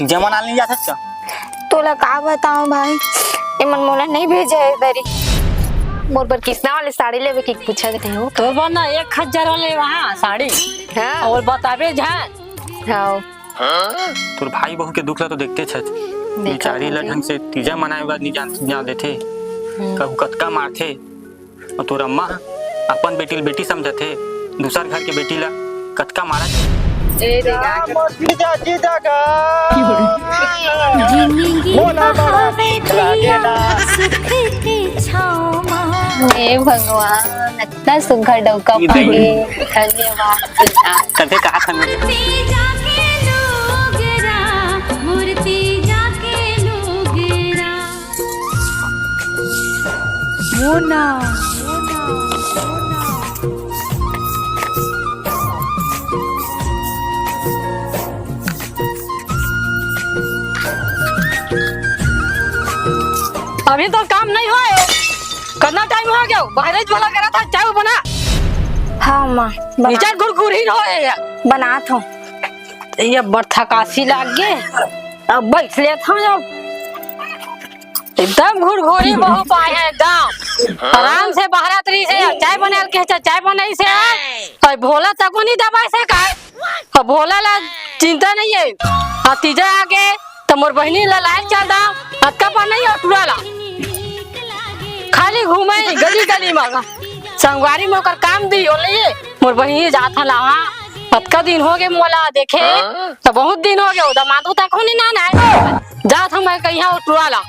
तीजा मना नहीं जा सकता। तोला का बताऊं भाई, एमन मोला नहीं भेजे है इधरी। मोर पर कितना वाले साड़ी लेवे की पूछा देते हो तो बना 1000 वाले वहाँ साड़ी। हां और बताबे जा। हां तोर भाई बहू के दुख ला तो देखते छे। बेचारी ला ढंग से तीजा मनाए बाद नहीं जान देथे, कहू कतका मारथे। और तोर अम्मा अपन बेटी समझथे, दूसर घर के बेटी ला कतका मारत। ए देगा जीजा जीजा का मोला बड़ा ठीक लागे ना। हे भगवान, इतना सुघर डौका पड़े। धन्यवाद। कथे कहा था मोना अभी तो काम नहीं हुआ है, करना टाइम हो गया। बाहर वाला करा था चाय बना। हाँ माँ नीचे गुरगुरी न होए बनात हूँ। ये बरथा काशी लाग गए। अब बैठ ले था जब एकदम घुरघुरी बहु पाए हैं एकदम आराम से बाहर तरी से चाय बना के चाय बनाई से है भोला तक नहीं दबाई से का भोला ला चिंता नहीं है। आ तीजा आके तो मोर बहनी ला लाइट चल दा अटका पर नहीं अटुरा ला खाली घूमे गली गली में संगवारी में कर काम दी ओले मोर बहनी जात हला अटका दिन हो गए मोला देखे तो बहुत दिन हो गए दमादू तक होनी ना ना जात हम कहिया अटुरा ला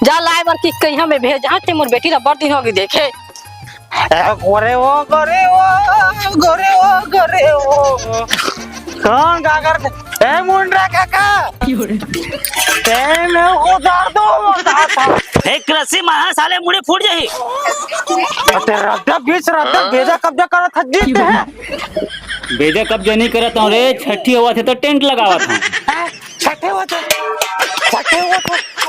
जा लाए बर की कहिया में भेज ते मोर बेटी ला बड़ दिन हो गई देखे गोरे वो कौन का कर ए मुंडा काका ए मैं उतार दो एक रस्सी महा साले मुड़े फूट जाही। अते रद्दा बेजा कब्जा कर थक जीते हैं। बेजा कब्जा नहीं करत हूं रे, छठी हुआ थे तो टेंट लगावा था। छठे हुआ तो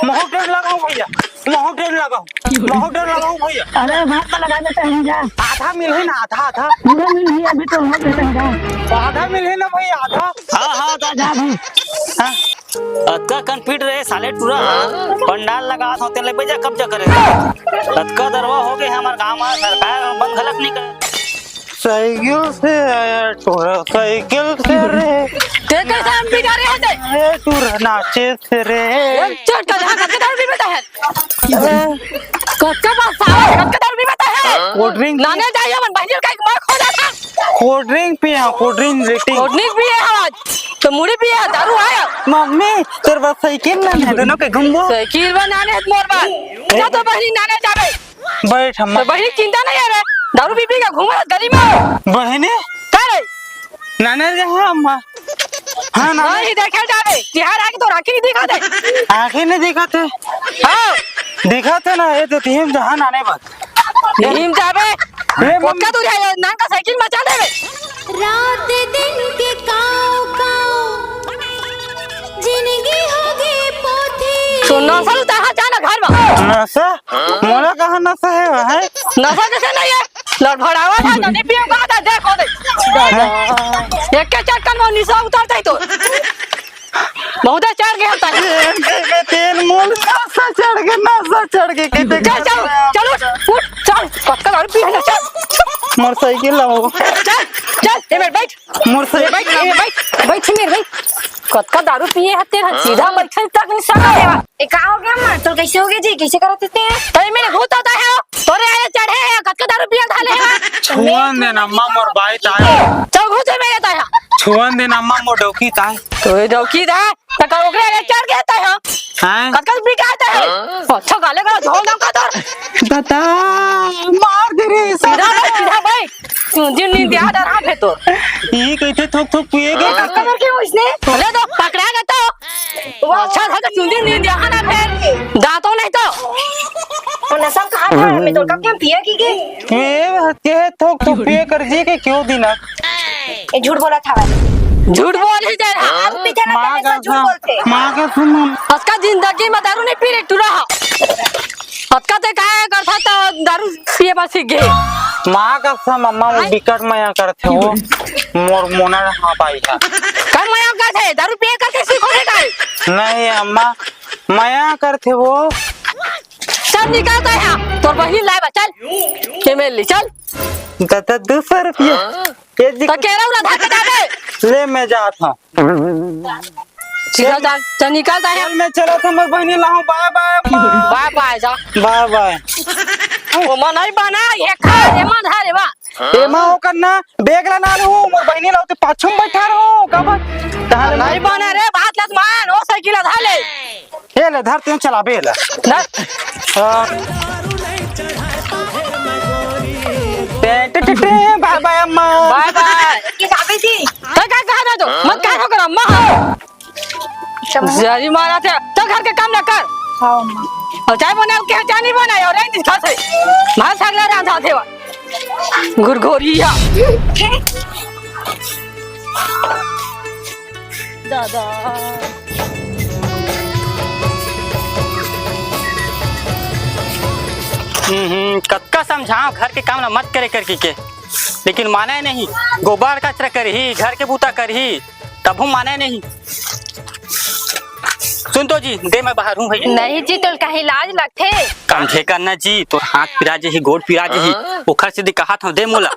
बहुत टेंट लगाओ भैया, बहुत टेंट लगाओ भैया। अरे भात में लगा देते हैं जा आधा मिल है ना, आधा पूरा नहीं अभी तो हो देते हैं आधा मिल है ना भैया, आधा। हां दा जा भाई हां अतका कन्फिड रहे साले टूरा पंडाल लगा होते ले बेजा कब्जा करेगा। अतका दरवा हो गए हमार गांव में सरकार बंद गलत नहीं करे। साइकिल से आया टूरा, साइकिल से रे ते कैसे हम बिगाड़े हैं ए टूरा नाचे से रे चट का जहां कच्चा दारू भी बता है कच्चा बात सावा कच्चा दारू भी बता है कोल्ड ड्रिंक लाने जाइए मन बहनी का एक मार खो जाता। कोल्ड ड्रिंक पिया, कोल्ड ड्रिंक रेटिंग कोटनिक भी है आज तो मुड़ी भी है दारू आया मम्मी तेरे पास साइकिल ना है, दोनों के घूमो साइकिल बनाने है मोर बात जा तो बहनी नाने जावे बैठ हम तो बहनी चिंता नहीं है रे दारू पी पी का घूमा गली में बहने करे नाने जहां अम्मा हां ना नहीं देखे जावे तिहार आके तो राखी नहीं दिखा दे आंखें नहीं दिखाते। हां दिखाते ना ये तो तीन जहां नाने बात नहीं जावे रे कोका तू जाए नान का साइकिल मचा देवे रात दिन के काव काव जिंदगी होगी पोथी। सुनो सल तहां जाना घर में नशा मोला कहां नशा है नशा कैसे नहीं है लड़भड़ावा था तो नहीं पियो कहा था देखो दे एक के चटकन में निशा उतरता ही तो बहुत चढ़ गया था मैं तेल मोल नशा चढ़ के कहते चल चलो उठ चल पक्का दारू पी है चल मोर साइकिल लाओ चल ये मेरे बैठ मोर साइकिल बैठ मेरे भाई कतका दारू पिए है तेरा सीधा बैठ तक नहीं सका है ए का हो गया माँ, तो कैसे हो गए जी, कैसे करते हैं? अरे मेरे भूत होता है तोरे आए चढ़े है कतका दारू पिया धाले है छुअन देना अम्मा मोर बाई ताए चल घुसे मेरे ताया छुअन देना अम्मा मोर डौकी ताए तो ये डौकी दा तक ओकरे आगे चढ़ गया था हैं कतका पी के आता है अच्छा गाले का झोल दम का तोर बता मार दे रे सीधा भाई जिन नींद आ रहा है तो ये कैसे थोक पिएगा कस्टमर क्यों उसने? ले दो पकड़ा गया तो अच्छा था तो चुंदी नींद यहाँ ना फिर दांतों नहीं तो और नशा कहाँ था? मैं तो कब क्या पिया की के? ये के थोक पिए कर जी के क्यों दिना ये झूठ बोला था भाई। झूठ बोल ही दे रहा आप पीते ना माँ पहले झूठ बोलते। माँ का सुन उसका जिंदगी में दारू नहीं पी रही तू रहा उसका ते क्या करता तो दारू पिए बस सीख गए माँ का सब अम्मा वो बिकट माया करते हो मोर मोना हाँ पाई है कर माया का थे दारू पिए करके सीखोगे का नहीं अम्मा माया करते वो चल निकलता है यहाँ तोर बहिनी लाए बा चल ये मेरे लिए चल दादा 200 रुपया ये तो कह रहा हूँ ना धाके जाके ले मैं जाता हूँ सीधा जा चल निकलता है चल मैं चला था मैं बहनी लाऊं बाय बाय बाय बाय जा बाय बाय वो मन नहीं बना ये खा ये मन है रे बा ए मां ओ करना बैग ला ना लो मोर बहनी लाओ ते पाछू में बैठा रहो कब तहां नहीं बना रे बात लत मान ओ साइकिल धा ले ए ले धर तू चला बेला ना बाय बाय अम्मा बाय बाय की चाबी थी तो क्या कहा ना तो मत कहा कर अम्मा जरी मारा थे तो घर के काम ना कर हाँ अम्मा और चाय बनाओ के चाय नहीं बनाए और एक दिन खाते मां सगला रांधा थे वा गुरगोरिया दादा कक्का समझाओ घर के काम ना मत करे करके के लेकिन माने नहीं गोबर कचरा करही घर के बूता करही तब हम माने नहीं सुन तो जी दे मैं बाहर हूँ भैया नहीं जी तो कहीं लाज लगते समझे करना जी तो हाथ पिरा जी गोड़ पिरा जी ओखर से दिखा था दे मोला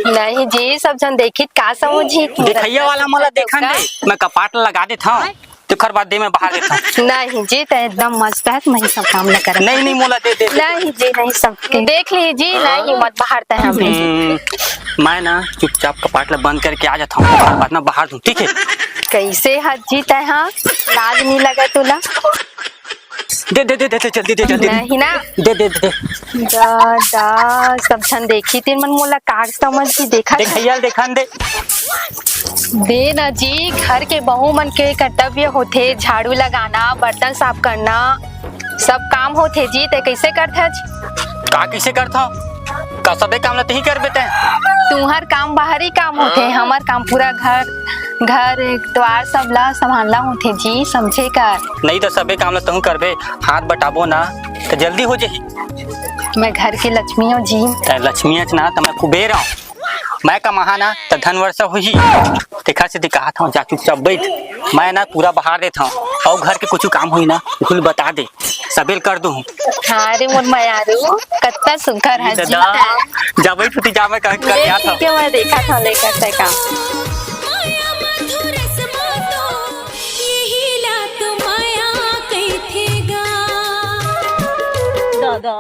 नहीं जी सब जन देखित का समझी देखैया वाला मोला देखन दे मैं कपाट लगा देता हूँ तो खर बाद दे मैं बाहर देता हूँ नहीं जी तो एकदम मस्त है मैं सब काम न कर नहीं नहीं मोला दे दे नहीं जी नहीं सब देख लीजिए नहीं मत बाहर है हमें मैं ना चुपचाप कपाट ला बंद करके आ जाता हूँ खर बाद ना बाहर दूँ ठीक है कैसे हाथ जीता है हाँ लाज नहीं लगा तुला दे दे दे दे जल्दी दे जल्दी नहीं ना दे दे दे दादा सब जन देखी तीन मन मोला कार समझ की देखा देखैया देखन दे दे ना जी घर के बहू मन के कर्तव्य होते झाड़ू लगाना बर्तन साफ करना सब काम होते जी ते कैसे करते का कैसे करता हूँ का सबे काम ला ही कर बेटे तुम्हार काम बाहरी काम होते हमार काम पूरा घर द्वार सब ला संभालना होते जी समझे कर नहीं तो सबे काम ला तू करबे हाथ बटाबो ना तो जल्दी हो जाही मैं घर की लक्ष्मी हूँ जी लक्ष्मी ना तो मैं कुबेर हूँ मैं कमाहा ना तो धन वर्षा हुई देखा से दिखा था जा चुपचाप बैठ मैं ना पूरा बहार देता हूँ और घर के कुछ काम हुई ना कुल बता दे सबेल कर दूँ हाँ रे मोर मयारू कितना सुंदर है जी जा बैठ फुटी जा मैं कर दिया था ठीक है मैं देखा था लेकर से काम माया मधुर समातो यही लात माया कैथेगा दादा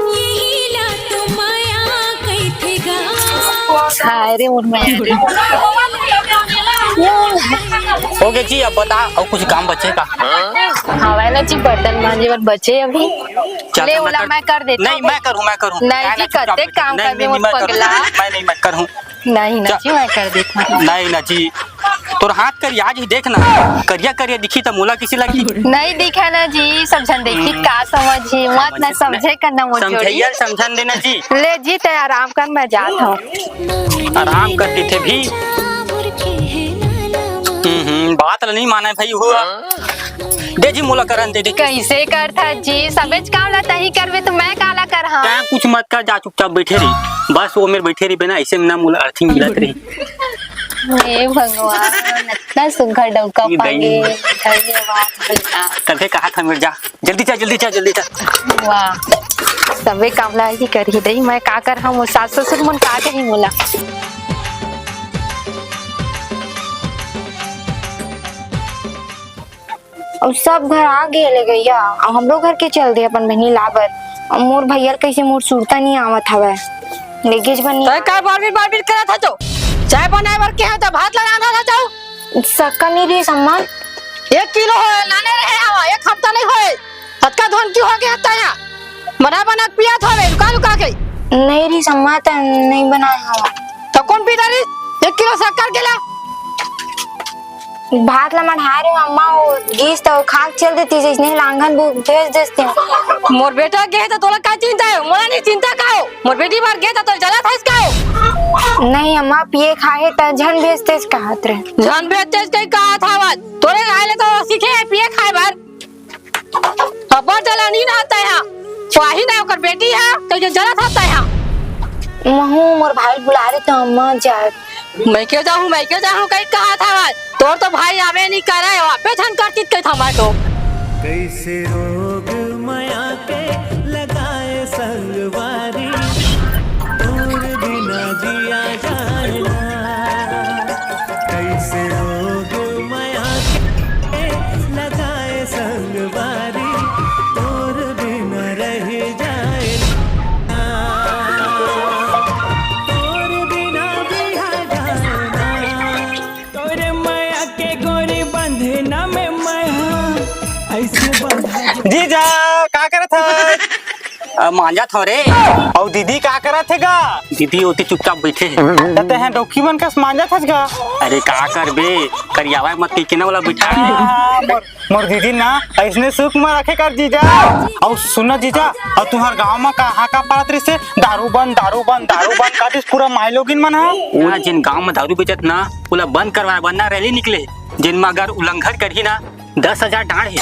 यही लात माया कैथेगा हाँ रे मोर मयारू हो गया जी अब बता और कुछ काम बचेगा हवा ना जी बर्तन मांजे और बचे अभी चल ले तो उला मैं कर देता नहीं मैं करूँ नहीं जी करते काम करने में पगला मैं करूँ नहीं ना जी मैं कर देता हूँ नहीं ना जी तोर हाथ कर आज ही देखना करिया करिया दिखी तो मूला किसी लगी नहीं दिखा ना जी समझन देखी का समझी मत ना समझे करना मुझे समझैया समझन देना जी ले जी ते आराम कर मैं जाता हूँ आराम करती थे भी बात नहीं माने भाई हुआ दे जी मूला करन दे कैसे करता जी सबेज काम ला तही करवे तो मैं काला कर हाँ क्या कुछ मत कर जा चुपचाप बैठे रही बस वो मेरे बैठे रही बिना ऐसे में ना मूला अर्थिंग मिलत रही हे भगवान इतना सुंदर डौका पागे धन्यवाद तबे कहा था मेरे जा जल्दी जा वाह सबे काम ला ही कर ही दई मैं का कर हम सास ससुर मन का कही मोला और सब घर आ गए ले गैया और हम लोग घर के चल दे अपन बहनी लाबर और मोर भैया कैसे मोर सुरता नहीं आवत हवे लेगेज बनी तो का बारबीर करा था तो चाय बनाए बर के है तो भात लगाना था जाओ सक्का नहीं रे सम्मान 1 किलो है लाने रहे हवा 1 हफ्ता नहीं होए हतका धन की हो गया तया बना पिया था रुका के नहीं रे सम्मान तो नहीं बनाया हवा तो कौन पी रही 1 किलो शक्कर केला भात ला मढ़ा रहे अम्मा वो गीस तो खाक चल देती जिसने लांगन भेज देते मोर बेटा गे तो तोला का चिंता है मोला नहीं चिंता का हो मोर बेटी बार गे तो जला था इसका हो नहीं अम्मा पिए खाए तो झन भेजते कहत रहे जान बेचते कई कहा था बात तोरे आले तो सीखे पिए खाए बार अब जला नहीं आता है वाही ना ओकर बेटी है तो जो जला था यहाँ महू मोर भाई बुला रहे तो अम्मा जा। मैं क्यों जाऊँ कहीं कहा था मैं तोर तो भाई आवे नहीं करे वापे छन करती कहीं था मैं तो कैसे रोग माया के लगाए संगवारी और बिना जिया जाए ना। कैसे रोग माया के लगाए संगवारी और बिना रह जाए ना। और बिना जिया जाए ना। तोरे माया के गोरी बंधे ना में माया ऐसे जीजा का करत है? मांजा थोरे और दीदी का करत है गा? दीदी ओती चुपचाप बैठे है। कहते हैं डोकी मन का मांजा थस गा। अरे का करबे करियावा मत की केना वाला बैठा मोर दीदी ना ऐसने सुख में रखे कर जीजा। और सुन जीजा और तुम्हार गांव में कहाँ का पात्र से दारू बंद का दिस पूरा माइलोगिन मन है। वहाँ जिन गांव में दारू बेचत ना पूरा बंद करवाए वरना रैली निकले जिन में अगर उल्लंघन करही ना 10,000 डांड है।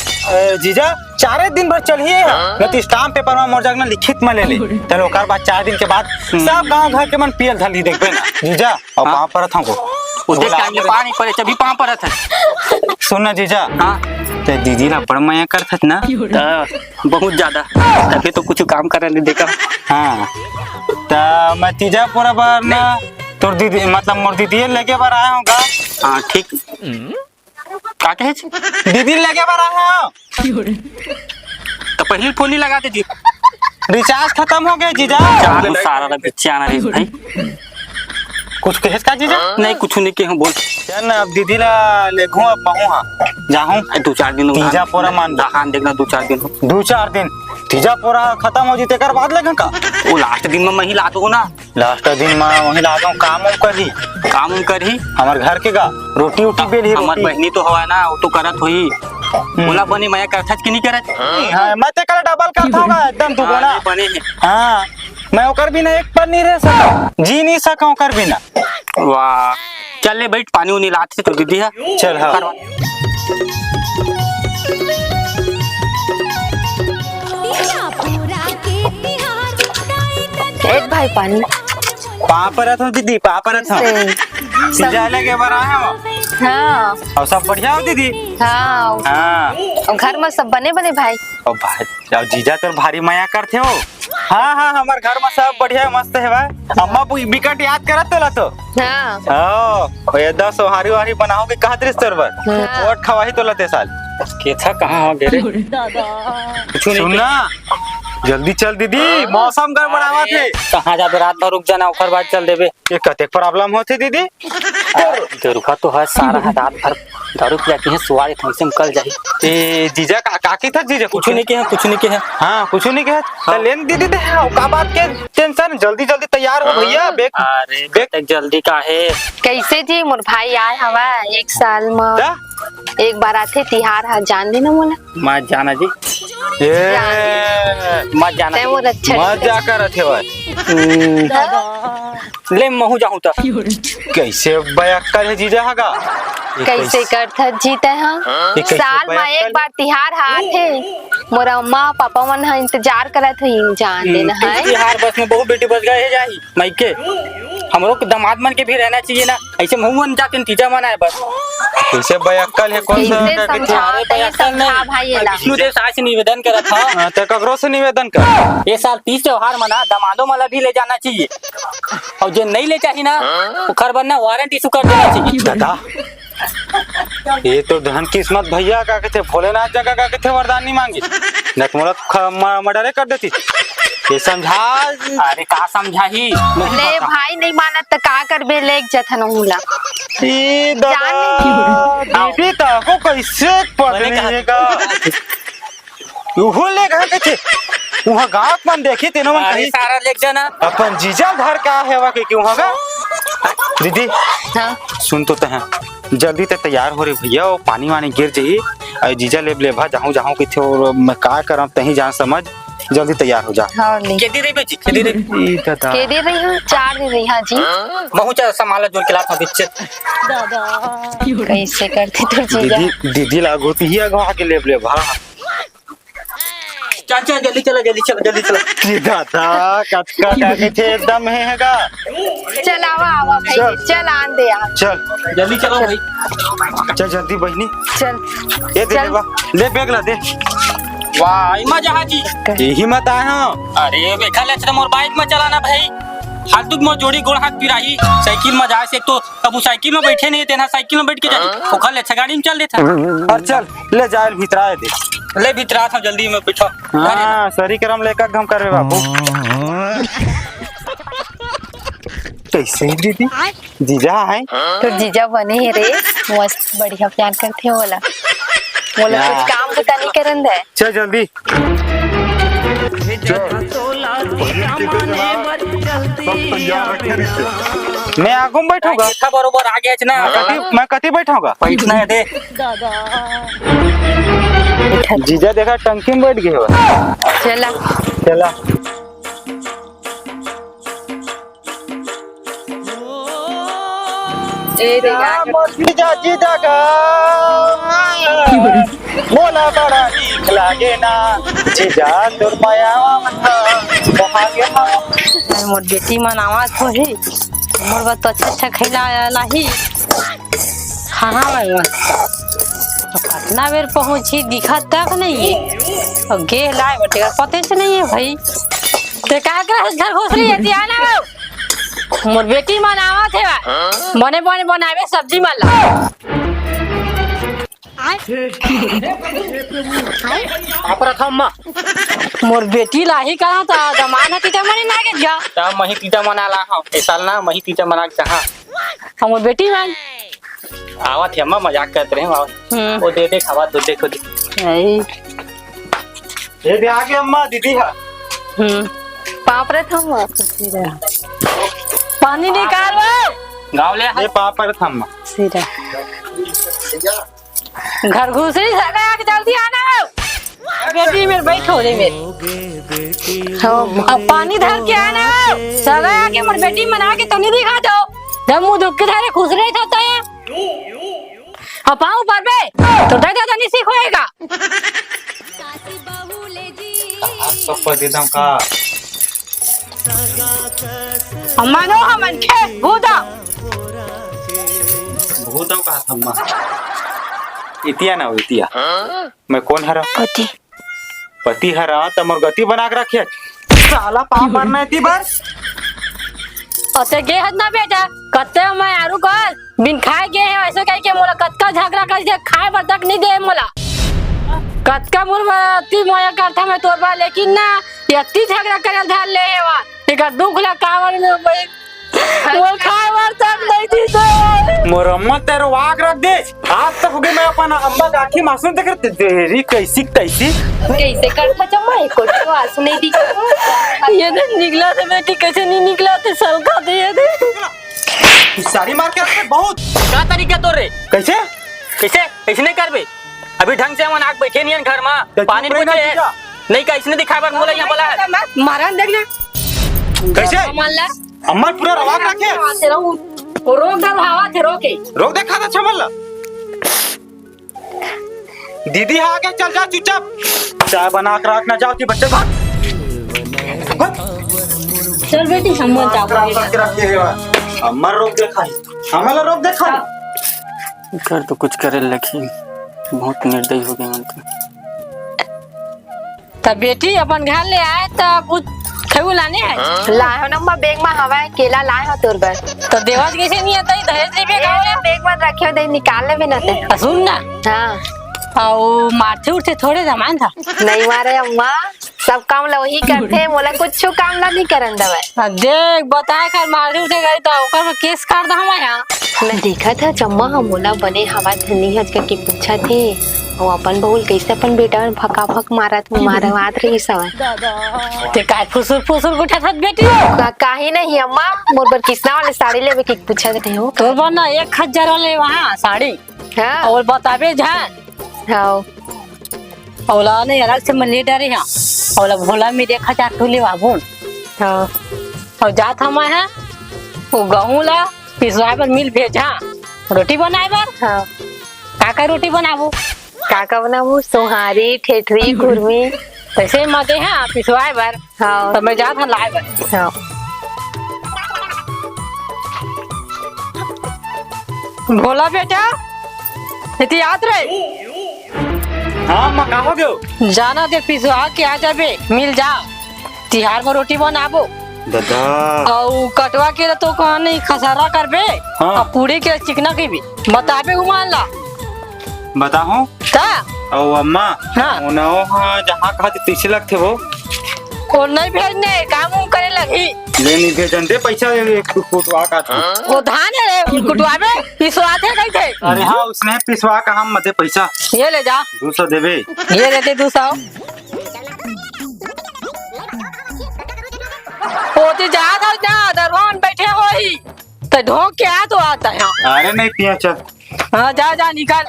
जीजा 4 दिन भर चलिए न तो स्टाम्प पेपर में मोर जगह लिखित में ले ले चलो ओकर बाद 4 दिन के बाद सब गांव घर के मन पियल धली देखबे ना जीजा। और पाँव परत हमको उधर टाइम में पानी पड़े जब भी पाँव परत है। सुन ना जीजा हाँ ते दीदी ला बड़ माया करत ना तो बहुत ज्यादा तभी तो कुछ काम करे नहीं देखा। हाँ तो मैं तीजा पूरा बार ना तोर दीदी मतलब मोर दीदी लेके बार आया हूँगा। हाँ ठीक का कहे दीदी लेके बार आया हूँ तो पहले फोन ही लगा दे रिचार्ज खत्म हो गया जीजा। चार सारा बच्चे आना रे भाई कुछ कहेस का जीजा? नहीं कुछ नहीं के बोल यार ना अब दीदी ला ले घूम अब पाऊँ हाँ जाऊँ 2-4 दिन तीजा पूरा मान दहान देखना 2-4 दिन 2-4 दिन तीजा पूरा खत्म हो जीते कर बाद लेगा का वो लास्ट दिन में मैं ही ला दो ना। लास्ट दिन में वही ला दूं काम कर ही हमार घर के गा रोटी उटी बेली हमार बहनी तो हवा ना वो तो करत होई बोला बने मैं करथच कि नहीं करत। हां मैं ते कल डबल करता हूंगा एकदम तू बोला बने है। हां मैं ओकर बिना एक पर नहीं रह सकता जी नहीं सका ओकर बिना। वाह चल ले बैठ पानी उनी लाते तो दीदी है चल हां एक भाई पानी पापरत हूँ दीदी पापरत हूँ तीजा लेके बार आया हूँ। हाँ और सब बढ़िया हो दीदी? हाँ हाँ और घर में सब बने बने भाई। और भाई और जीजा तो भारी माया करते हो। हाँ हाँ हमारे घर में सब बढ़िया मस्त है भाई। अम्मा बिकट याद करत तोला तो हाँ ओ ये 10 हारी वारी बनाओगे कहा त्रिस्तर पर वोट खवाही तोला ते साल केथा कहाँ हो गे रे सुनना जल्दी चल दीदी मौसम गड़बड़ावा थे। कहाँ जाबे रात भर रुक जाना ओकर बाद चल देबे। ये कते प्रॉब्लम होते दीदी? दरुखा तो है सारा है रात भर दारू पिया के है सुवारी थमसम कल जाही। ए जीजा काकी था जीजा कुछ नहीं के है हाँ कुछ नहीं के तो लेन दीदी दे का बात के टेंशन जल्दी तैयार हो भैया बेक अरे बेक जल्दी का है कैसे जी मोर भाई आए हवा 1 साल में एक बार आते तिहार हा जान देना मोला मत जाना जी मत जाना वो अच्छा मत जाकर रखे ले महू जाऊँ तो कैसे बयक्कल है जीजा हगा कैसे करता जीते हाँ साल में एक बार तिहार आथे मोरा अम्मा पापा मन हा इंतजार करत हुई जान देना है। तिहार बस में बहु बेटी बच गए है जाही माइके हमरो दामाद मन के भी रहना चाहिए ना ऐसे महू मन जाके तीजा मनाए बस कैसे बयक्कल है कौन सा समझा भाई विष्णु देव साय से निवेदन करत था तो ककरो से निवेदन कर ये साल 30 त्योहार मना दामादों मला भी ले जाना चाहिए और जो नहीं ले चाहिए ना वो खर बनना वारंट इशू कर देना चाहिए। दादा ये तो धन किस्मत भैया का कहते भोलेनाथ जगह का कहते वरदान नहीं मांगी न तुम्हारा मर्डर कर देती ये समझा। अरे का समझा ही ले भाई नहीं मानत तो का करबे ले जथन होला दीदी को कैसे पढ़ेगा उहो ले कहा कहते वहाँ गाँव मन देखी तीनों मन कहीं सारा ले जाना अपन जीजा घर का है वहाँ के क्यों होगा दीदी हाँ सुन तो हैं जल्दी ते तैयार हो रहे भैया वो पानी वानी गिर जाही और जीजा ले भा जाऊँ कि थे और मैं का करम तही जान समझ जल्दी तैयार हो जा। हाँ ले केदी रे बेची केदी रे के दे रही हूँ 4 दे रही हाँ जी महू चा संभाला जोर के लात बिच्चे कैसे करते तो जीजा दीदी लागो तो ही अगवा के ले भा चल चल जल्दी चलो जल्दी चलो जल्दी चलो। कि दादा कटका डाके थे एकदम हैगा। चल आवा आवा भाई चल। चल आन दे यार चल जल्दी चलो भाई। चल जल्दी बहनी चल ये दे चल। ले बा ले बैग ला दे। वाह इमा जहाजी। यही मत आया अरे बेखा ले चल मोर बाइक में चलाना भाई। हाथ दुख मोर जोड़ी गोड़ हाथ पिराही साइकिल में जाए से तो कबू साइकिल में बैठे नहीं तेना साइकिल में बैठ के जाती ओखा ले गाड़ी में चल देता। और चल ले जाए भीतर आए दे। ले भीतर था जल्दी में बैठो। हाँ सरी करम लेकर घम कर बाबू। कैसे दीदी जीजा है तो जीजा बने है रे मस्त बढ़िया प्यार करते हो बोला बोला कुछ काम पता नहीं करन दे। चल जल्दी मैं आगू में बैठूंगा। बैठा बरोबर आगे है ना मैं कति बैठाऊंगा। बैठना है दे। जीजा देखा टंकी में बैठ गए हो। चला चला ए रे जीजा जीजा का बोला बड़ा नीक लागे ना जीजा तोर माया मोर बेटी मन आवाज हो ही मोर बात तो अच्छा खैला नाही खाना में तो कितना बेर पहुंची दिखा तक नहीं है और गे लाए बटे का पते से नहीं है भाई ते का कर घर घोसरी है आना मोर बेटी मन आवत है बने बने बनावे सब्जी माला मोर बेटी लाही कहा था दमान है तीता मने ना के जा ता मही तीता मना ला हां ए साल ना मही तीता मना के चाहा मोर बेटी मन आवत है अम्मा मजाक करते रहे आवत वो दे दे खावा तो देखो दे। ये दे आगे अम्मा दीदी है। पाप रे थम पानी निकाल वो गाँव ले ये पापड़ था अम्मा। सीधा घर घुसरी सगा के जल्दी आना बेटी मेरे बैठो रे मेरे अब पानी धर के आना सगा के मोर बेटी मना के तो नहीं दिखा दो जब मुंह दुख के धारे खुश रहे था है अब पाऊं पर बे तो दादा नहीं सीखोएगा सासी बहू ले जी सब पर दे दम का मानो हमन के भूता भूतों का अम्मा इतिया ना इतिया मैं कौन हरा पति पति हरा तमर गति बना के रखे साला पाप मारना इतनी बार अते गे हद ना बेटा कते मैं आरू कर बिन खाए गे है ऐसे कह के मोला कतका झगड़ा कर दे खाए बर तक नहीं दे मोला कतका मुरती मोया करता मैं तोर बा लेकिन ना यत्ती झगड़ा करल धार ले हेवा एकर दुख ला कावर में भाई वो खाए बर तक नहीं दी तो मोर अम्मा तेरे वाक रख दे आज तक हो गए मैं अपन अम्मा का आंखें मासूम तक करते देरी कैसी कैसी कैसे कर चम्मा एक तो आंसू नहीं दिखा ये दिन निकला तो बेटी कैसे नहीं निकला तो सलका दे ये साड़ी मार के रखे बहुत का तरीका तो रे कैसे कैसे कैसे नहीं करबे अभी ढंग से हम आग बैठे नहीं है घर में पानी में बैठे हैं। नहीं कैसे दिखा बार मोला यहाँ बोला है मारन देख ले कैसे मान ला अम्मा पूरा रवाक रखे तेरा वो रोक दर हवा थे रोके रोक दे खाता छमल दीदी आ गया चल जा चुपचाप चाय बना कर रखना जाओ कि बच्चे भाग चल बेटी हम जाओ अम्मा रोक दे खाई हमारा रोक दे खाई कर तो कुछ करे लेकिन बहुत निर्दयी हो गए मन तो तब बेटी अपन घर ले आए तो कुछ खेऊ लाने है लाए हो नम्मा बैग में हवा है केला लाए हो तोर बर तो देवत कैसे नहीं आता दहेज ले ये बैग में रखे हो दे निकाल ले बिना ते सुन ना हाँ और मारते उठते थोड़े जमान था नहीं मारे अम्मा सब काम लो ही करते मोला कुछ काम ला नहीं करन दवे देख बताए कर मारते उठे गई तो ओकर में केस कर दा हम यहाँ मैं देखा था चम्मा हम मोला बने हवा धनी हज के पूछा थे वो अपन बहुल कैसे अपन बेटा फका फक मारत मारवात रही सब ते काय फुसुर फुसुर उठा था बेटी काहे नहीं अम्मा मोर बर किसना वाले साड़ी लेवे के पूछा थे हो तोर बना 1000 वाले वहाँ साड़ी हां और बताबे जान हां औला ने अलग से मन डरे यहाँ औला भोला में 1000 ठोले बाबून हां और जात हम है वो गहूं ला पिसवाए पर मिल भेजा रोटी बनाए बर हां का रोटी बनाबो काका बनाबू सोहारी ठेठरी घुरमी ऐसे ही मजे हैं पिसवाए बर। हाँ तो मैं जात हूँ लाए बर। हाँ भोला बेटा इतनी याद रहे हाँ माँ कहाँ हो गयो जाना दे पिसवा के आ जाबे मिल जा तिहार में रोटी बनाबो दादा और कटवा के तो कहानी खसारा करबे हाँ। और पूरी के चिकना की भी बताबे घुमान ला बताओ ता और अम्मा हाँ। उन्हों हाँ जहाँ कहा थे तीसरे लग थे वो नहीं भेजने काम उम करे लगी ले नहीं भेजन दे पैसा कुटवा का था वो धान है रे कुटवाबे पिसवाते कहीं थे अरे हाँ उसने पिसवा का हम मते पैसा ये ले जा 200 देवे ये लेते 200 पोती जा था ना दरवान बैठे हो ही तो ढोक के आ तो आता है अरे नहीं पिया चल हाँ जा जा निकाल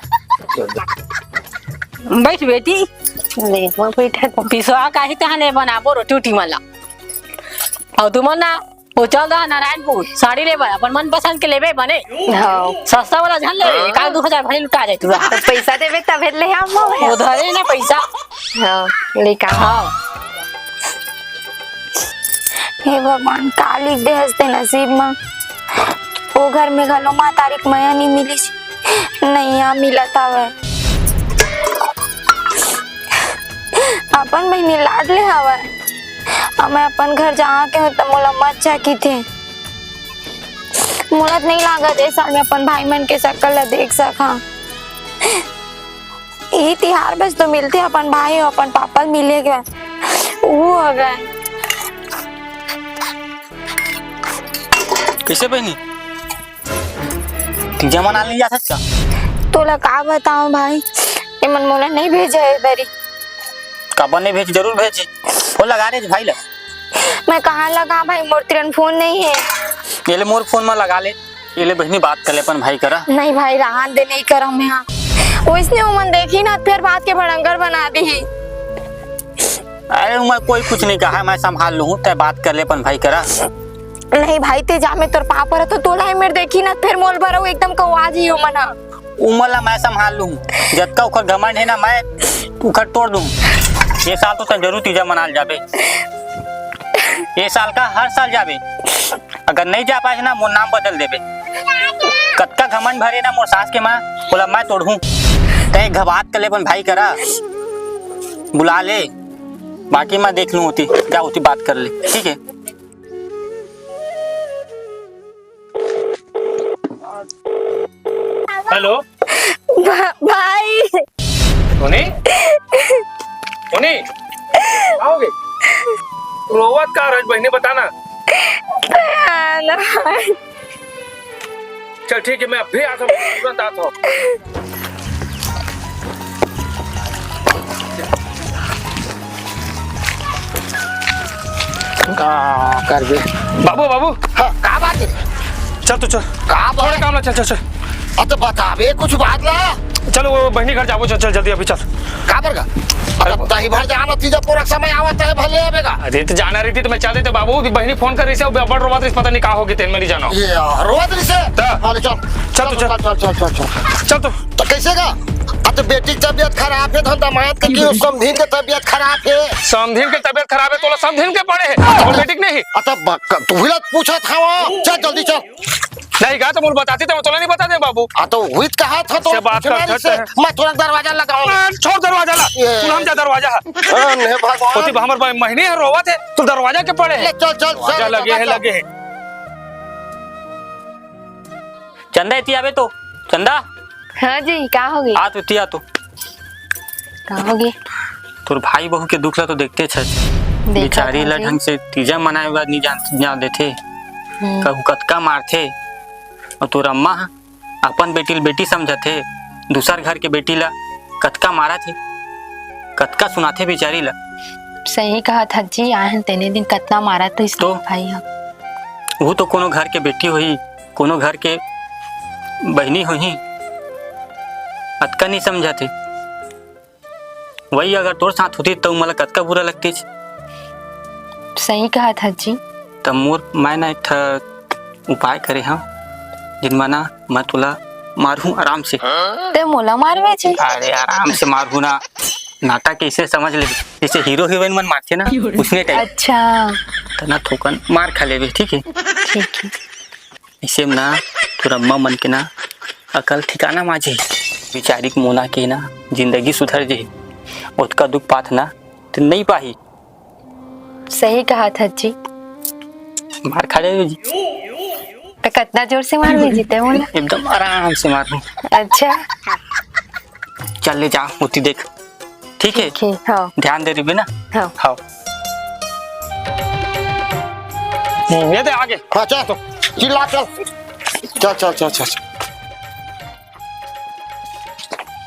बैठ बेटी ले वो बैठा था पिसवा का ही तहने बनाबो रोटी उटी मला और तुम ना वो चल रहा नारायणपुर साड़ी ले अपन मन पसंद के लेबे बने हाँ सस्ता वाला झन ले 1-2 भरी लुटा जाए तू तो पैसा देवे तब ले हम उधर ही ना पैसा हाँ लेका हाँ हे भगवान का लिख दे हंसते नसीब में वो घर में घलो माँ तारीख मया नहीं मिली नहीं यहाँ मिला था वह अपन बहनी लाड ले हवा मैं अपन घर जहाँ के हो तो मोला मत चाकी थे मोला नहीं लागा दे साल में अपन भाई मन के शकल ला देख सका यही तिहार बस तो मिलते अपन भाई और अपन पापा मिले गए वो हो गए कैसे बहनी तीजा मना नहीं जा सकता तोला का बताऊं भाई ये मन मोला नहीं भेजा है इधर ही काबा ने भेज जरूर भेज वो लगा रहे भाई ला मैं कहाँ लगा भाई मोर तिरन फोन नहीं है ये ले मोर फोन में लगा ले ये ले बहनी बात कर ले अपन भाई करा नहीं भाई राहत दे नहीं कर हम यहाँ वो इसने उमन देखी ना फिर बात के भड़ंगर बना दी ही अरे मैं कोई कुछ नहीं कहा मैं संभाल लूँ तय बात कर ले अपन भाई करा नहीं भाई ते जा में तोर पापा रहा तो तोला ही मेरे देखी ना फिर मोल भरा एकदम कवाज ही हो मना उमर ला मैं संभाल लूँ जब का उखर घमंड है ना मैं उखर तोड़ दूँ ये साल तो तय जरूर तीजा मनाल जाबे ये साल का हर साल जाबे अगर नहीं जा पाए ना मोर नाम बदल देबे कत्का घमंड भरे ना मोर सास के माँ बोला मैं तोड़ू तय घबात कर ले अपन भाई करा बुला ले बाकी मैं देख लूँ होती क्या होती बात कर ले ठीक है हेलो भाई टोनी टोनी आओगे रोवत का रज बहनी बताना चल ठीक है मैं अभी आता हूँ तुरंत आता हूँ कर दे बाबू बाबू हाँ का बात है चल तो चल का थोड़े बात काम ला चल चल चल तो बतावे कुछ बात ला चलो वो बहनी घर जाओ चल चल जल्दी अभी चल का बरगा अरे तही भर जाना तीजा पूरा समय आवत है भले आवेगा अरे तो जाना रही थी तो मैं चल देते बाबू बहनी फोन कर रही से बड़ रोबात रही पता नहीं कहा होगी तेन में नहीं जाना ये रोवत से चल चल चल चल चल चल चल चल तो कैसे का तो बेटी की तबीयत खराब है धन दामाद की उस समधीन की तबीयत खराब है समधीन की तबीयत खराब है तो समधीन के पड़े है और बेटी नहीं अतः तू ही पूछा था वो चल जल्दी चल नहीं कहा तो मुझे बताती तो मैं तो नहीं बता दे बाबू तो हुई कहा था तो से बात करते हैं मैं तुरंत दरवाजा लगाऊंगा छोड़ दरवाजा ला तू हम जा दरवाजा हे भगवान होती हमर महीने है रोवा थे तू दरवाजा के पड़े है चल चल चल लगे है चंदा इतनी आवे तो चंदा हाँ जी क्या हो गई आ तो इतनी आ तो क्या हो गई तोर भाई बहू के दुख ला तो देखते छे बेचारी ला ढंग से तीजा मनाए बाद नहीं जान देते कहू कतका मारथे और तोर अम्मा अपन बेटी समझते दूसर घर के बेटी ला कतका मारा थे कतका सुनाथे बेचारी ला सही कहा था जी आहन तेने दिन कितना मारा तो इस तो भाई हम वो तो कोनो घर के बेटी हुई कोनो घर के बहनी हुई अतका नहीं समझाते वही अगर तोर साथ होती तो मला कतका बुरा लगती सही कहा था जी तब मोर मैं ना एक उपाय करे हाँ जिनमा ना मैं तुला मारू आराम से ते मोला मारवे छे अरे आराम से मारू ना नाटक कैसे समझ ले, जैसे हीरो हीरोइन मन मारते ना उसने टाइप अच्छा तना थोकन मार खा लेबे। ठीक है ठीक है। इसे में ना तोर अम्मा मन के ना अकल ठिकाना माजे, बेचारी के मोना के ना जिंदगी सुधर जे, उसका दुख पाथ ना तो नहीं पाही। सही कहा था जी। मार खा ले जी, तो कितना जोर से मार भी जीते बोला? एकदम आराम से मारू। अच्छा चल ले जा मोती देख। ठीक है ठीक है। हाँ ध्यान दे रही ना। हाँ हाँ ये दे आगे। हाँ चल तो चिल्ला चल चल चल चल चल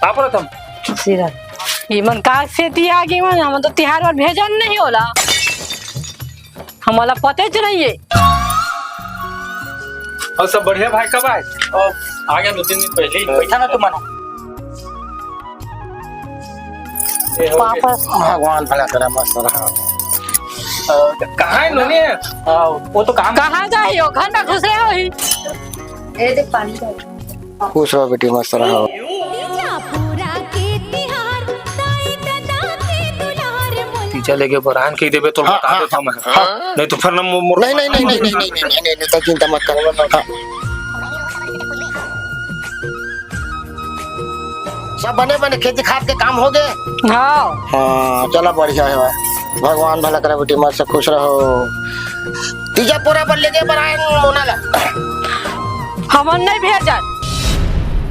तापर तुम सीधा ये मन का से तिहार के मन हम तो तिहार और भेजन नहीं होला, हमारा पते च नहीं है। और सब बढ़िया भाई कब आए? आ गया 2-3 दिन पहले ही। बैठा ना तुम मना। पापा भगवान भला करे मस्त रहा। कहाँ है नोनी है? वो तो काम कहाँ जाइयो, घर में घुस रहे हो ही। ए देख पानी का। खुश रहो बेटी मस्त रहो। पूरा के तिहार ताई दादा के दुलार मोला टीचर लेके बरान के देबे तो बता देता मैं। नहीं तो फिर ना नहीं नहीं नहीं नहीं नहीं नहीं नहीं नहीं तो चिंता मत करो। हाँ। सब बने बने खेती खाद के काम हो गए। हाँ हाँ चला बढ़िया है भाई। भगवान भला करे बेटी मत से खुश रहो। तीजा पूरा पर लेके बरान मोना ला। हमन नहीं भेजन।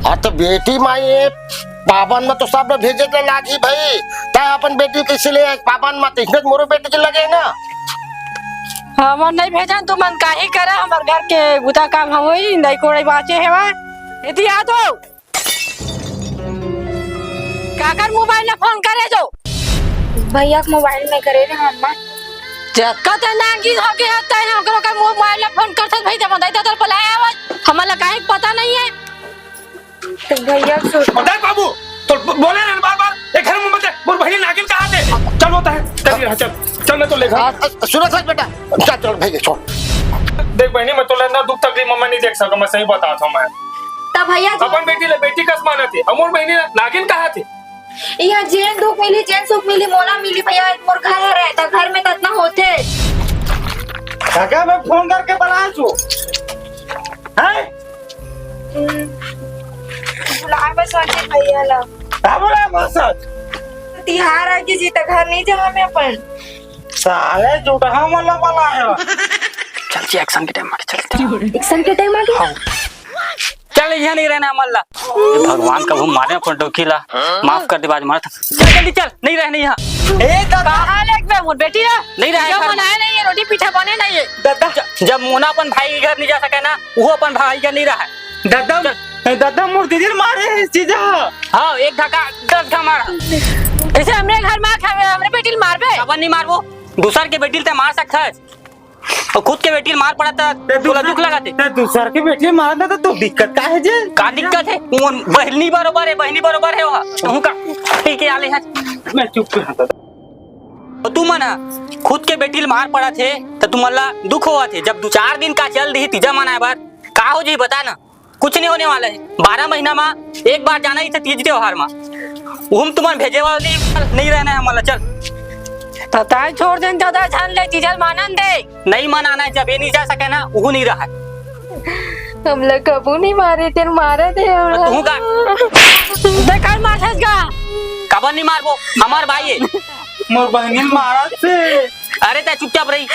हाँ तो बेटी माई पावन में तो सब लोग भेजे के लागी भाई। ता अपन बेटी कैसे ले पावन में तो इसमें मोरो बेटी के लगे ना। हमन नहीं भेजन, तू मन काहे करे, हमर घर के गुता काम होई नहीं कोई बाचे है वा। यदि आ तो काकर मोबाइल में फोन करे जो भैया के मोबाइल में करे रे अम्मा। जक्का त नागी हो गया त हमरो का मोबाइल में फोन करत भाई जब दाई तो पलाया आवाज हमला काहे पता नहीं है। तो भैया बता बाबू तो बोले ना बार-बार एक घर में मत मोर बहनी नागिन कहाँ थे? चल होता है चल चल मैं तो ले घर। सुनो सच बेटा चल चल भाई छोड़। देख बहनी मैं तो लेना दुख तकलीफ मम्मा नहीं देख सका, मैं सही बताता हूँ मैं। तब भैया अपन बेटी ले बेटी कस माना थी, और मोर बहनी नागिन कहाँ थी? यहाँ जेन दुख मिली जेन सुख मिली मोला मिली भैया। मोर घर है रहता घर में ततना होते। काका मैं फोन करके बुलाया छु हैं बुलाए बस वाले भैया ला। का बोला बस तिहार आ गई जी तो घर नहीं जा हमें अपन। साले झूठा वाला है। चल जी एक्शन के टाइम मार चल। एक्शन के टाइम आ गई। चल यहाँ नहीं रहना मल्ला। भगवान कबू मारे फोटो खिला माफ कर दे बाज मार। चल जल्दी चल, नहीं रहने यहाँ। ए दादा कहां लेक में मोर बेटी है नहीं रहे जो घर में। बनाए नहीं है, रोटी पीठा बने नहीं है। दादा जब मोना अपन भाई के घर नहीं जा सके ना, वो अपन भाई का नहीं रहा है। दादा दादा मोर दीदी मारे है चीजा। हाँ एक धक्का 10 घा मारा। ऐसे हमरे घर में हमरे बेटी मारबे अपन नहीं मार वो दूसर के बेटी ते मार सकता है, और खुद के बेटी मार पड़ा था तोला दुख लगाते। ते दूसर के बेटी मारना तो दिक्कत का है जे? का दिक्कत है? वो बहनी बरोबर है, बहनी बरोबर है वहाँ। तू का पी के आले है। मैं चुप रहा दादा। और तू मना खुद के बेटी मार पड़ा थे तो तुम्हारा दुख हुआ थे। जब 2-4 दिन का चल दी तीजा मनाए बार का हो जी बता ना, कुछ नहीं होने वाला है। 12 महीना में एक बार जाना ही था तीज त्योहार में। हम तुम्हारे भेजे वाले नहीं रहना है हमारा। चल पता है छोड़ दें दादा जान ले तीजल मानन दे। नहीं मनाना है, जब ये नहीं जा सके ना वो नहीं रहा। हम लोग कबू नहीं मारे थे मारे थे। तू का देखा माथस का कबर नहीं मार वो हमार भाई है। मोर बहनी मारा से अरे ते चुपचाप रही।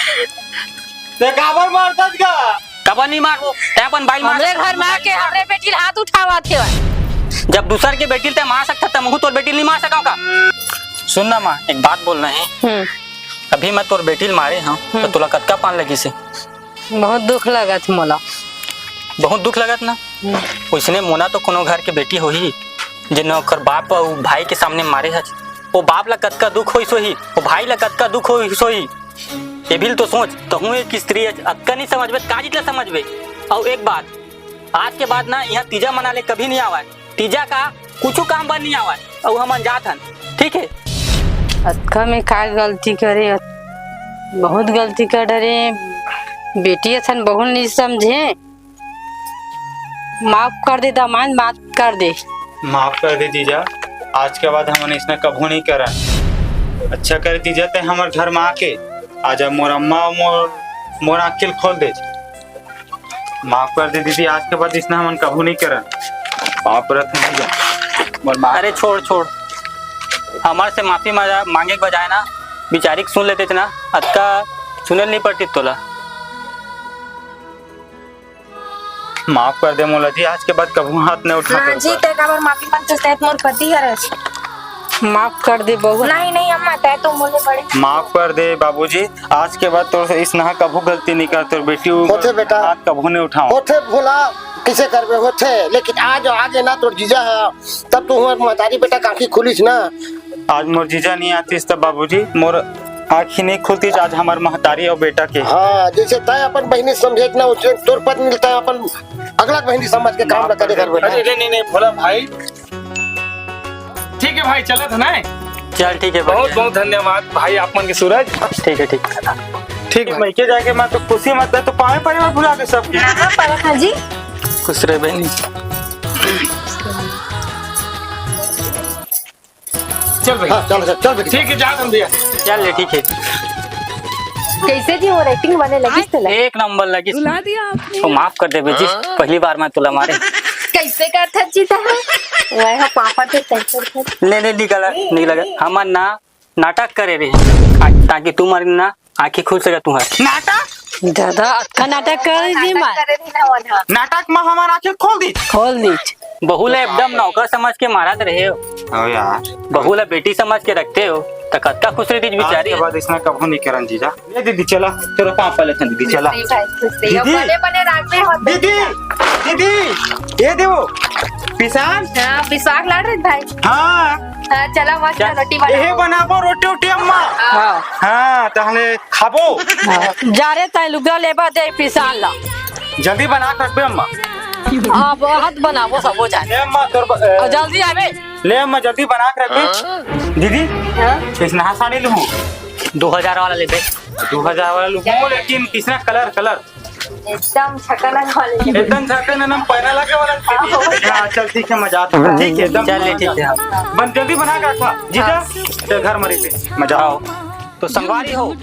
ते काबर मारता का? कबर नहीं मार वो ते अपन भाई मार। हमरे घर में आके हमरे बेटी हाथ उठावा थे। जब दूसर के बेटी ते मार सकता था, मुँह तोर बेटी नहीं मार सका का? सुन ना माँ एक बात बोलना है। अभी मैं तोर बेटी मारे हूँ तो तुला कतका पान लगी से? बहुत दुख लगा थी मोला। बहुत दुख लगत ना। उसने मोना तो कोनो घर के बेटी हो ही जिन्हें ओकर बाप और भाई के सामने मारे है। वो बाप ला कतका दुख होई सोही, वो भाई ला कतका दुख होई सोही। ये भी तो सोच। तो हूँ एक स्त्री अतका नहीं समझबे का जितना समझबे। और एक बात आज के बाद ना यहाँ तीजा मनाले कभी नहीं आवा। तीजा का कुछ काम बन नहीं आवा और हम अनजात हन। ठीक है अतका में का गलती करे, बहुत गलती कर डरे। बेटी असन बहुत नहीं समझे। माफ कर दे दामान, माफ कर दे। माफ कर दे जीजा। आज के बाद हमने इसने कभू नहीं करा। अच्छा कर दी जाते हमारे घर में आके आज मोर अम्मा मोर आँखिल खोल दे। माफ कर दे दीदी, आज के बाद इसने हमन कभू नहीं करा। पाप रथ नहीं जा मोर माँ। अरे छोड़ छोड़, हमारे से माफी मांगे के बजाय ना बिचारी के सुन लेते थे ना, अतका सुनल नहीं पड़ती तोला। माफ कर दे मोला जी, आज के बाद कभू हाथ नहीं उठा। हाँ जी, ते काबर माफी मांगते सहित मोर पति हरस। माफ कर दे बहू। नहीं नहीं अम्मा, ते तो मोले बड़े। माफ कर दे बाबूजी, आज के बाद तो इस नहा कभू गलती नहीं कर। तो बेटी होते बेटा, हाथ कभू नहीं उठाओ। होते भूला किसे करबे होते, लेकिन आज आगे ना तोर जीजा है तब तो हमार महतारी बेटा काफी खुलिस ना। आज मोर जीजा नहीं आती तब बाबूजी मोर आँखी नहीं खुलती। आज हमार महतारी और बेटा के। हाँ, जैसे तय अपन बहनी समझे ना उसे तोर पद मिलता है, अपन अगला बहनी समझ के काम करे घर बेटा। अरे नहीं भोला भाई, ठीक है भाई, चला था ना। चल ठीक है, बहुत बहुत धन्यवाद भाई आपन के सूरज। ठीक है ठीक ठीक है। मैं के जाके मैं तो खुशी मत तो पाए पड़े मैं भुला के सबके। हाँ परखा जी, खुश रहे बहनी। चल भाई, हाँ, चल बेटी। ठीक है, जा हम दिया। चल ले ठीक है। कैसे जी वो रेटिंग बने लगी तुला? एक नंबर लगी। तो माफ कर दे बेजी, पहली बार मैं तुला मारे। कैसे करता जीता है वह पापा थे तैसे थे। नहीं नहीं लगा हमार ना नाटक करे रहे ताकि तू मारी ना आँखें खुल सके तुम्हारे। नाटक दादा अक्का नाटक कर दी मार। करे भी ना वना। नाटक में हमार आँखें खोल दी। बहुला एकदम नौकर समझ के मारत रहे हो। ओ यार, बहुला बेटी समझ के रखते हो तो कत्ता खुश रही थी बेचारी। आज के बाद इसने कभू नहीं करन जीजा। ये दीदी चला, तेरे पापा ले दीदी चला। दीदी बने बने रात में होते। दीदी ये देवो पिसान। हाँ विश्वास लड़ रहे भाई। हाँ हाँ चला मस्त रोटी ये बनाओ। बनाबो रोटी उटी अम्मा। हाँ हाँ तहले खाबो। जा रे तय लुगा लेबा दे पिसान ला। जल्दी बना कर बे अम्मा। अब हाथ बनावो सब हो जाए। ले अम्मा तोर और जल्दी आवे। ले अम्मा जल्दी बना कर रख दीदी। इस नहा साड़ी लूं 2000 वाला ले बे। 2000 वाला लूं, लेकिन किसना कलर एकदम छकना वाले। एकदम छकन नम पहना लगे वाला। हां चल ठीक है, मजा आता है। ठीक है एकदम चल ले ठीक है। बन जल्दी बना के रखा जीजा, ते घर मरी पे मजा आओ। तो संगवारी हो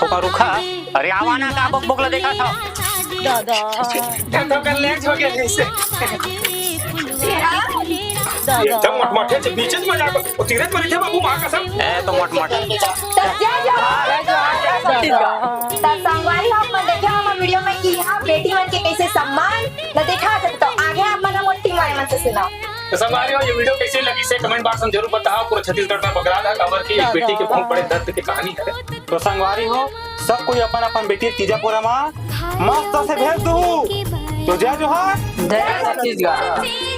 तो रुखा। अरे आवाना का बकबकला देखा था तो कर ले हो गया जैसे एकदम मटमटे से बीच में जाकर वो तीरथ मरी थे बाबू मां कसम। ए तो मट संगवारी आप मन देखा हम वीडियो में कि यहाँ बेटी मन के कैसे सम्मान न देखा सकते। तो आगे आप मन मोटी मारे मन से सुनाओ। तो संगवारी हो, ये वीडियो कैसे लगी से कमेंट बॉक्स में जरूर बताओ। पूरा छत्तीसगढ़ में बगरा था खबर की एक बेटी के बहुत बड़े दर्द की कहानी है। तो संगवारी हो, सब कोई अपन अपन बेटी तीजापुरा में मस्त से भेज दू। तो जय जोहार। जय छत्तीसगढ़।